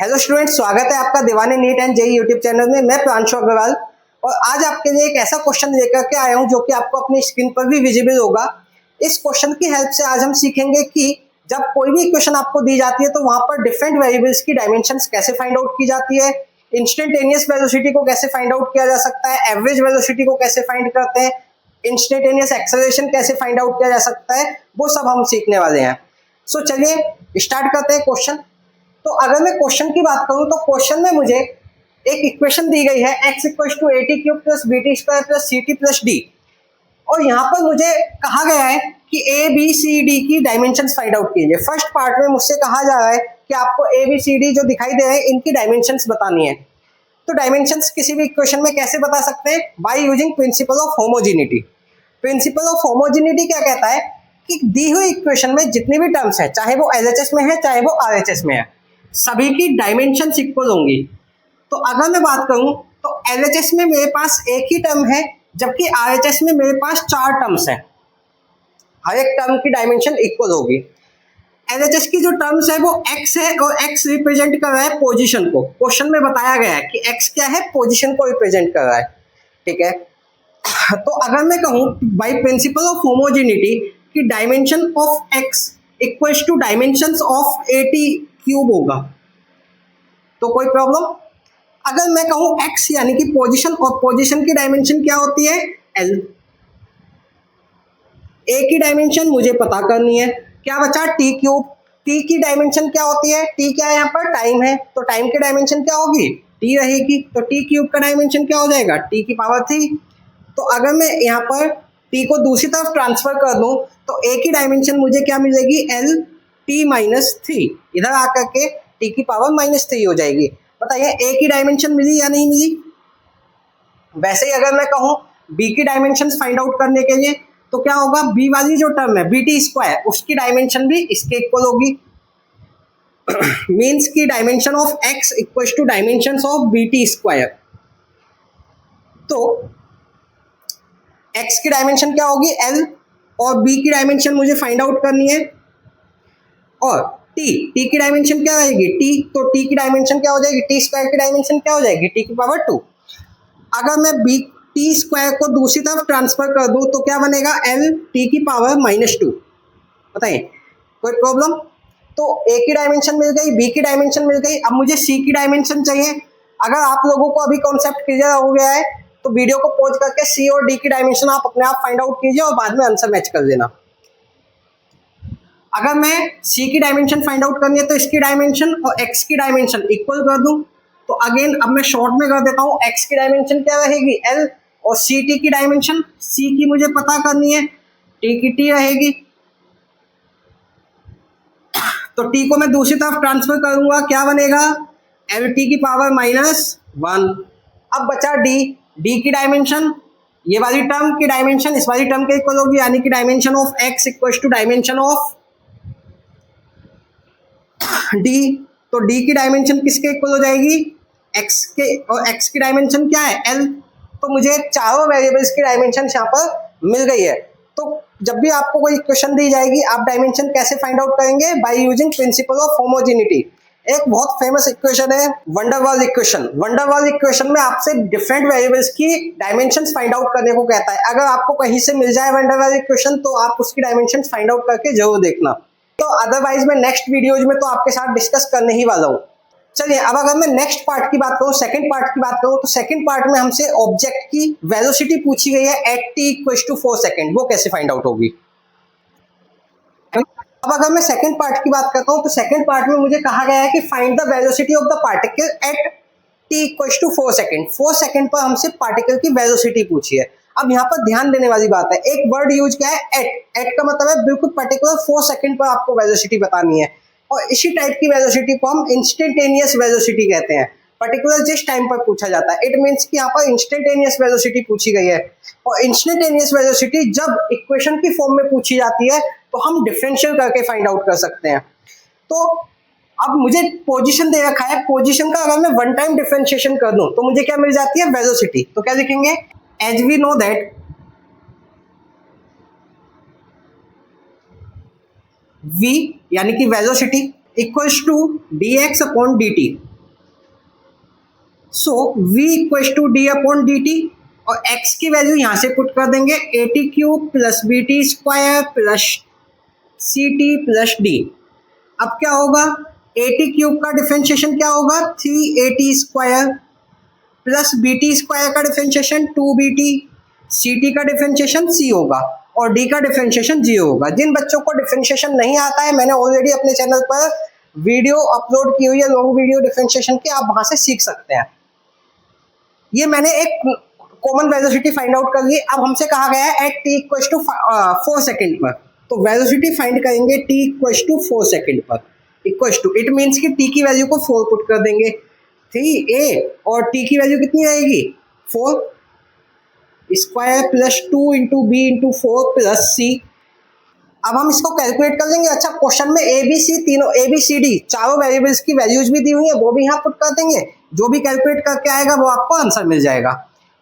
Hello students, स्वागत है आपका दीवाने NEET and JEE YouTube channel में। मैं प्रांशु अग्रवाल और आज आपके लिए एक ऐसा क्वेश्चन लेकर के आया हूं जो कि आपको अपनी स्क्रीन पर भी विजिबल होगा। इस क्वेश्चन की हेल्प से आज हम सीखेंगे कि जब कोई भी इक्वेशन आपको दी जाती है तो वहां पर डिफरेंट वेरिएबल्स की डायमेंशंस कैसे फाइंड आउट की जाती है, इंस्टेंटेनियस वेलोसिटी को कैसे फाइंड आउट किया जा सकता है, एवरेज वेलोसिटी को कैसे फाइंड करते हैं, इंस्टेंटेनियस एक्सेलरेशन कैसे फाइंड आउट किया जा सकता है, वो सब हम सीखने वाले हैं। सो चलिए स्टार्ट करते हैं क्वेश्चन। तो अगर मैं क्वेश्चन की बात करूं तो क्वेश्चन में मुझे एक इक्वेशन दी गई है x equal to a t cube plus b t square plus c t plus d, और यहाँ पर मुझे कहा गया है कि ए बी सी डी की डायमेंशंस फाइंड आउट कीजिए। फर्स्ट पार्ट में मुझसे कहा जा रहा है कि आपको ए बी सी डी जो दिखाई दे रहे हैं इनकी डायमेंशंस बतानी है। तो डायमेंशंस किसी भी इक्वेशन में कैसे बता सकते हैं? By using principle of homogeneity. Principle of homogeneity क्या कहता है कि दी हुई इक्वेशन में जितनी भी टर्म्स है, चाहे वो एलएचएस में है चाहे वो आरएचएस में है, सभी की डायमेंशंस इक्वल होंगी। तो अगर मैं बात करूं तो एलएचएस में मेरे पास एक ही टर्म है जबकि आरएचएस में मेरे पास 4 टर्म्स हैं। हर एक टर्म की डायमेंशन इक्वल होगी। एलएचएस की जो टर्म्स है वो x है और x रिप्रेजेंट कर रहा है पोजीशन को। क्वेश्चन में बताया गया है कि x क्या है, पोजीशन को रिप्रेजेंट कर रहा है। ठीक है, तो अगर मैं कहूं बाय प्रिंसिपल ऑफ होमोजेनिटी कि dimension of x equals to dimensions of A t cube होगा तो कोई प्रॉब्लम? अगर मैं कहूं x यानी कि पोजीशन, और पोजीशन की डायमेंशन क्या होती है? l। a की डायमेंशन मुझे पता करनी है, क्या बचा? t cube. t की डायमेंशन क्या होती है? t क्या है यहाँ पर? टाइम है, तो टाइम की डायमेंशन क्या होगी? t रहेगी। तो t क्यूब का डायमेंशन क्या हो जाएगा? t की पावर 3। तो अगर मैं यहाँ पर t को दूसरी तरफ ट्रांसफर कर दूं तो a की डायमेंशन मुझे क्या मिलेगी? l t minus 3। इधर आकर के t की पावर -3 हो जाएगी। बताइए a की डायमेंशन मिली या नहीं मिली? वैसे ही अगर मैं कहूं b की डायमेंशन फाइंड आउट करने के लिए तो क्या होगा? b वाली जो टर्म है बी टी स्क्वायर, उसकी डायमेंशन भी इसके इक्वल होगी। मीन्स की dimension of x equal to dimension of b t square. तो x की डायमेंशन क्या होगी? l, और b की डायमेंशन मुझे फाइंड आउट करनी है। और t की डायमेंशन क्या रहेगी? t, तो t की डायमेंशन क्या हो जाएगी? t स्क्वायर की डायमेंशन क्या हो जाएगी? t की पावर 2। अगर मैं b t स्क्वायर को दूसरी तरफ ट्रांसफर कर दूं तो क्या बनेगा? l t की पावर -2। बताइए कोई प्रॉब्लम? तो a की डायमेंशन मिल गई, b की डायमेंशन मिल गई, अब मुझे c की डायमेंशन चाहिए। अगर आप लोगों को अभी कॉन्सेप्ट क्लियर हो गया है तो वीडियो को पॉज करके c और d की डायमेंशन आप अपने आप फाइंड आउट कीजिए और बाद में आंसर मैच कर देना। अगर मैं c की डायमेंशन फाइंड आउट करनी है तो इसकी डायमेंशन और x की डायमेंशन इक्वल कर दूं तो अगेन अब मैं शॉर्ट में कर देता हूं। x की डायमेंशन क्या रहेगी? l, और ct की डायमेंशन, c की मुझे पता करनी है, t की t रहेगी। तो t को मैं दूसरी तरफ ट्रांसफर करूंगा, क्या बनेगा? l t की पावर -1। अब बचा d, d की डायमेंशन, ये वाली टर्म की डायमेंशन इस वाली टर्म के इक्वल होगी, यानी कि dimension of x equal to dimension of d। तो d की डायमेंशन किसके इक्वल हो जाएगी? x के, और x की डायमेंशन क्या है? l। तो मुझे चारों वेरिएबल्स की डायमेंशन यहाँ पर मिल गई है। तो जब भी आपको कोई इक्वेशन दी जाएगी आप डायमेंशन कैसे फाइंड आउट करेंगे? By using principle of homogeneity. एक बहुत फेमस इक्वेशन है वंडर वाल इक्वेशन। वंडर वाल इक्वेशन में आपसे डिफरेंट वेरिएबल्स की डायमेंशंस फाइंड आउट करने को कहता है। अगर आपको कहीं से मिल जाए वंडर वाल इक्वेशन तो आप उसकी डायमेंशंस फाइंड आउट करके जरूर देखना। तो अदरवाइज मैं नेक्स्ट वीडियोज में तो आपके साथ डिस्कस करने ही वाला हूँ। चलिए अब अगर मैं नेक्स्ट पार्ट की बात करूँ, सेकंड पार्ट की बात करूँ, तो सेकंड पार्ट में हमसे ऑब्जेक्ट की वेलोसिटी पूछी गई है at t equal to 4 second. वो कैसे फाइंड आउट होगी? अब अगर मैं सेकंड पार्ट की बात करता हूँ तो सेकंड पार्ट में मुझे कहा गया है कि find the velocity of the particle at t equal to 4 second. 4 second पर हमसे पार्टिकल की वेलोसिटी पूछी है। अब यहाँ पर ध्यान देने वाली बात है, एक वर्ड यूज किया है एट। एट का मतलब है बिल्कुल पर्टिकुलर 4 सेकंड पर आपको वेलोसिटी बतानी है, और इसी टाइप की वेलोसिटी को हम इंस्टेंटेनियस वेलोसिटी कहते हैं। पर्टिकुलर जिस टाइम पर पूछा जाता है, इट मीन्स कि यहाँ पर इंस्टेंटेनियस वेलोसिटी पूछी गई है। और इंस्टेंटेनियस वेलोसिटी जब इक्वेशन की फॉर्म में पूछी जाती है तो हम डिफरेंशियल करके फाइंड आउट कर सकते हैं। तो अब मुझे पोजीशन दे रखा है, पोजीशन का अगर मैं वन टाइम डिफरेंशिएशन कर दूं तो मुझे क्या मिल जाती है? वेलोसिटी। तो क्या लिखेंगे? As we know that v यानी कि velocity equals to dx upon dt। So v equal to d upon d t, और x की वैल्यू यहाँ से पुट कर देंगे a t cube plus b t square plus c t plus d. अब क्या होगा, ए टी क्यूब का डिफरेंशिएशन क्या होगा, 3 square plus b t square का डिफरेंशिएशन 2bt, सी टी का डिफरेंशिएशन c होगा और d का डिफरेंशिएशन 0 होगा। जिन बच्चों को डिफरेंशिएशन नहीं आता है, मैंने ऑलरेडी अपने चैनल पर वीडियो अपलोड की हुई है, लॉन्ग वीडियो डिफरेंशिएशन की, आप वहां से सीख सकते हैं। ये मैंने एक कॉमन वेलोसिटी फाइंड आउट कर ली। अब हमसे कहा गया है at t equal to 4 second पर, तो वेलोसिटी फाइंड करेंगे t इक्वल टू 4 सेकेंड पर, इक्वल टू इट मीन्स कि t की वैल्यू को 4 पुट कर देंगे, 3a, और t की वैल्यू कितनी रहेगी 4 square plus 2 into B into 4 plus C. अब हम इसको कैलकुलेट कर लेंगे। अच्छा, क्वेश्चन में ए बी सी तीनों, ए बी सी डी चारों वेरिएबल्स की वैल्यूज भी दी हुई है, वो भी यहाँ पुट कर देंगे। जो भी कैलकुलेट करके आएगा वो आपको आंसर मिल जाएगा।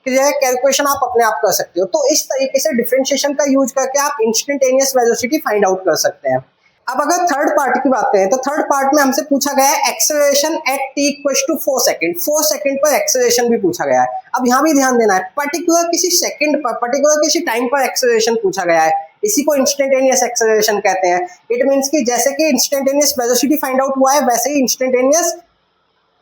क्लियर, कैलकुलेशन आप अपने आप कर सकते हो। तो इस तरीके से डिफरेंशिएशन का यूज करके आप इंस्टेंटेनियस वेलोसिटी फाइंड आउट कर सकते हैं। अब अगर थर्ड पार्ट की बात करें, तो थर्ड पार्ट में हमसे पूछा गया है acceleration at t equal to 4 second. 4 second पर एक्सेलरेशन भी पूछा गया है। अब यहाँ भी ध्यान देना है, पर्टिकुलर किसी सेकंड पर, पर्टिकुलर किसी टाइम पर एक्सेलरेशन पूछा गया है, इसी को इंस्टेंटेनियस एक्सेलरेशन कहते हैं। इट मीन्स कि जैसे कि इंस्टेंटेनियस वेलोसिटी फाइंड आउट हुआ है, वैसे ही इंस्टेंटेनियस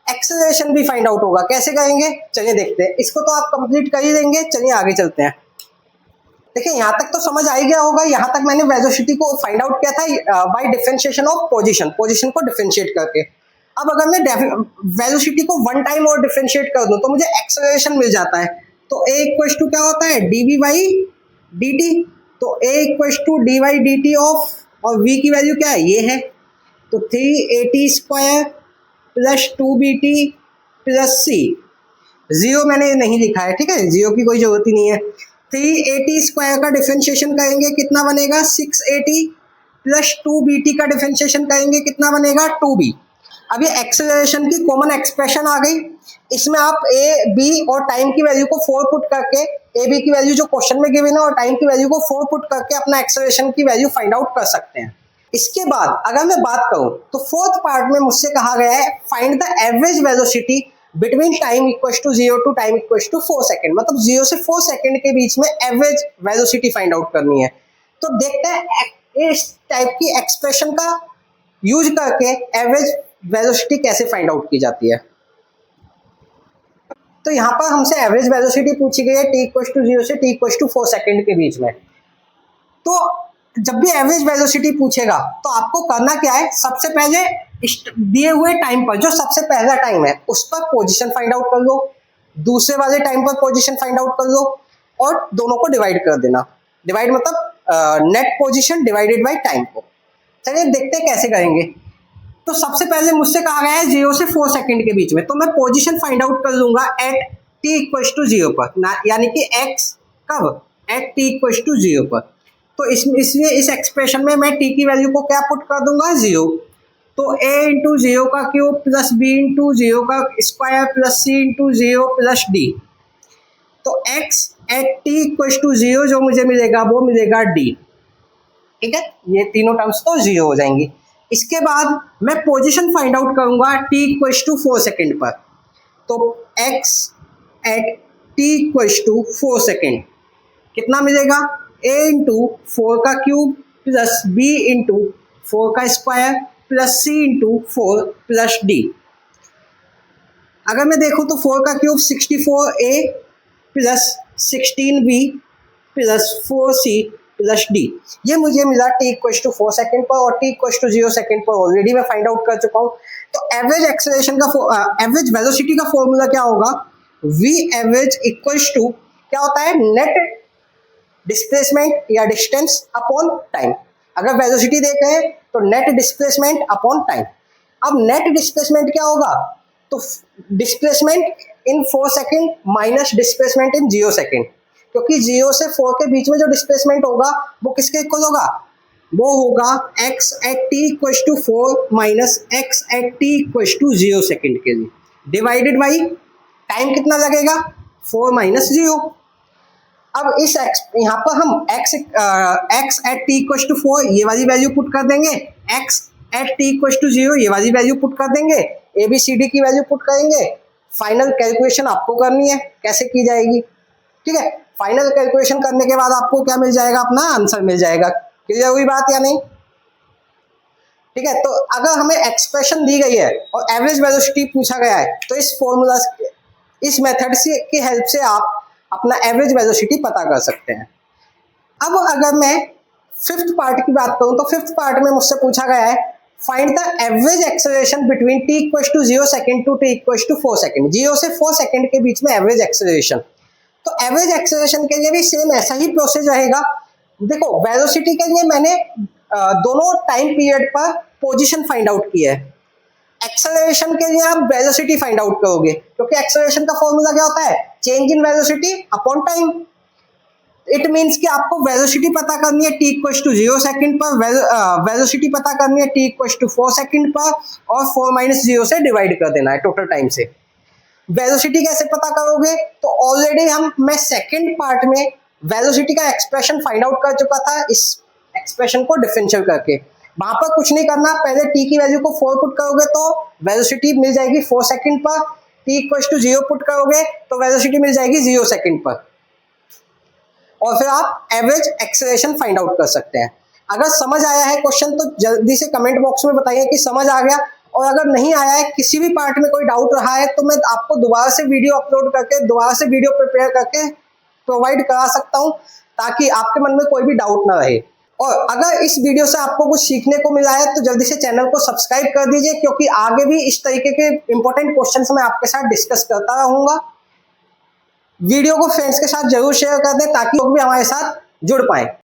एक्सेलरेशन भी फाइंड आउट होगा। कैसे करेंगे, चलिए देखते हैं। इसको तो आप कंप्लीट कर ही देंगे, चलिए आगे चलते हैं। देखिए, यहाँ तक तो समझ आ ही गया होगा। यहाँ तक मैंने वेलोसिटी को फाइंड आउट किया था by differentiation of position, position को डिफरेंशिएट करके। अब अगर मैं वेलोसिटी को वन टाइम और डिफरेंशिएट कर दूं तो मुझे एक्सेलरेशन मिल जाता है। तो a इक्वल टू क्या होता है, D V by D T. तो a equal to D Y D T of, और v की वैल्यू क्या है, ये है, तो 3a square plus 2bt plus C. Zero मैंने नहीं लिखा है, ठीक है, जीरो की कोई जरूरत ही नहीं है। 3a स्क्वायर का डिफरेंशिएशन करेंगे, कितना बनेगा 6a प्लस 2bt का डिफरेंशिएशन करेंगे, कितना बनेगा 2b। अब ये एक्सेलरेशन की कॉमन एक्सप्रेशन आ गई। इसमें आप a b और टाइम की वैल्यू को 4 पुट करके, a b की वैल्यू जो क्वेश्चन में गिवन है और टाइम की वैल्यू को 4 पुट करके अपना एक्सेलरेशन की वैल्यू फाइंड आउट कर सकते हैं। इसके बाद अगर मैं बात करूं तो फोर्थ पार्ट में मुझसे कहा गया है find the average velocity between time equal to 0 to time equal to 4 second. मतलब 0 से 4 सेकेंड के बीच में एवरेज वेलोसिटी फाइंड आउट करनी है। तो देखते हैं इस टाइप की एक्सप्रेशन का यूज करके एवरेज वेलोसिटी कैसे फाइंड आउट की जाती है। तो यहाँ पर हमसे एवरेज वेलोसिटी पूछी गई है t इक्वल टू 0 से t इक्वल टू 4 सेकेंड के बीच में। तो जब भी एवरेज वेलोसिटी पूछेगा तो आपको करना क्या है, सबसे पहले दिए हुए टाइम पर, जो सबसे पहला टाइम है उस पर पोजीशन फाइंड आउट कर लो, दूसरे वाले टाइम पर पोजीशन फाइंड आउट कर लो, और दोनों को डिवाइड कर देना। डिवाइड मतलब net position divided by time को। चलिए देखते हैं कैसे करेंगे। तो सबसे पहले मुझसे कहा गया है 0 से 4 सेकेंड के बीच में, तो मैं पोजीशन फाइंड आउट कर लूंगा एट t इक्वल टू 0 पर, यानी कि x कब, एट t इक्वल टू 0 पर। तो इसलिए इस एक्सप्रेशन में मैं t की वैल्यू को क्या पुट कर दूंगा, 0। तो a इंटू 0 का क्यूब प्लस b इंटू 0 का square plus c into 0 plus d। तो x at t equal to 0 जो मुझे मिलेगा वो मिलेगा d। ठीक है, ये तीनों टर्म्स तो 0 हो जाएंगी। इसके बाद मैं पोजीशन फाइंड आउट करूंगा t इक्वल टू 4 सेकेंड पर। तो x at t equal to 4 second कितना मिलेगा, a इंटू 4 का क्यूब प्लस b इंटू 4 का square plus c into 4 plus d। अगर मैं देखूं तो 4 का cube 64a plus 16b plus 4c plus d। ये मुझे मिला t इक्वल टू 4 सेकेंड पर, और t इक्वल टू 0 सेकेंड पर ऑलरेडी मैं फाइंड आउट कर चुका हूँ। तो एवरेज एक्सेलरेशन का एवरेज वेलोसिटी का फॉर्मूला क्या होगा, v एवरेज इक्वल टू क्या होता है, नेट डिस्प्लेसमेंट या डिस्टेंस अपॉन टाइम। अगर वेलोसिटी देख रहे हैं तो नेट डिस्प्लेसमेंट अपॉन टाइम। अब नेट डिस्प्लेसमेंट क्या होगा, तो displacement in 4 second minus displacement in 0 second, क्योंकि 0 से 4 के बीच में जो डिस्प्लेसमेंट होगा वो किसके इक्वल होगा, वो होगा x at t equal to 4 minus x at t equal to 0 second के लिए, डिवाइडेड बाई टाइम कितना लगेगा, 4 माइनस 0। अब इस यहाँ पर हम x at t equal to 4 ये वाली वैल्यू पुट कर देंगे, x at t equal to 0 ये वाली वैल्यू पुट कर देंगे, ABCD की वैल्यू पुट करेंगे, फाइनल कैलकुलेशन आपको करनी है, कैसे की जाएगी, ठीक है। फाइनल कैलकुलेशन करने के बाद आपको क्या मिल जाएगा, अपना आंसर मिल जाएगा। क्लियर हुई बात या नहीं? ठीक है, तो अगर हमें एक्सप्रेशन दी गई है और एवरेज वेलोसिटी पूछा गया है, तो इस फॉर्मूला, इस मेथड से की हेल्प से आप अपना एवरेज वेलोसिटी पता कर सकते हैं। अब अगर मैं फिफ्थ पार्ट की बात करूं, तो फिफ्थ पार्ट में मुझसे पूछा गया है find the average acceleration between t equals to 0 second to t equals to 4 second. 0 से 4 सेकंड के बीच में एवरेज एक्सेलरेशन। तो एवरेज एक्सेलरेशन के लिए भी सेम ऐसा ही प्रोसेस रहेगा। देखो, वेलोसिटी के लिए मैंने दोनों टाइम पीरियड पर पोजीशन फाइंड आउट की है। एक्सेलरेशन के लिए आप वेलोसिटी फाइंड आउट करोगे, क्योंकि एक्सेलरेशन का फॉर्मूला क्या होता है, change in velocity upon time. It means कि आपको वेलोसिटी पता करनी है t इक्वल्स टू 0 सेकंड पर, वेलोसिटी पता करनी है t इक्वल्स टू 4 सेकंड पर, और 4 माइनस 0 से डिवाइड कर देना है टोटल टाइम से। वेलोसिटी कैसे पता करोगे, तो ऑलरेडी मैं सेकंड पार्ट में वेलोसिटी का एक्सप्रेशन फाइंड आउट कर चुका था, इस एक्सप्रेशन को डिफरेंशियल करके। वहां पर कुछ नहीं करना, पहले t की वैल्यू को 4 पुट करोगे तो वेलोसिटी मिल जाएगी 4 सेकंड पर, t इक्वल्स टू 0 पुट करोगे तो वेलोसिटी मिल जाएगी 0 सेकंड पर, और फिर आप एवरेज एक्सेलरेशन फाइंड आउट कर सकते हैं। अगर समझ आया है क्वेश्चन तो जल्दी से कमेंट बॉक्स में बताइए कि समझ आ गया, और अगर नहीं आया है, किसी भी पार्ट में कोई डाउट रहा है, तो मैं आपको दोबारा से वीडियो अपलोड करके, दोबारा से वीडियो प्रिपेयर करके प्रोवाइड करा सकता हूं, ताकि आपके मन में कोई भी डाउट ना रहे। और अगर इस वीडियो से आपको कुछ सीखने को मिला है तो जल्दी से चैनल को सब्सक्राइब कर दीजिए, क्योंकि आगे भी इस तरीके के इंपॉर्टेंट क्वेश्चंस मैं आपके साथ डिस्कस करता रहूंगा। वीडियो को फ्रेंड्स के साथ जरूर शेयर कर दें, ताकि लोग भी हमारे साथ जुड़ पाएं।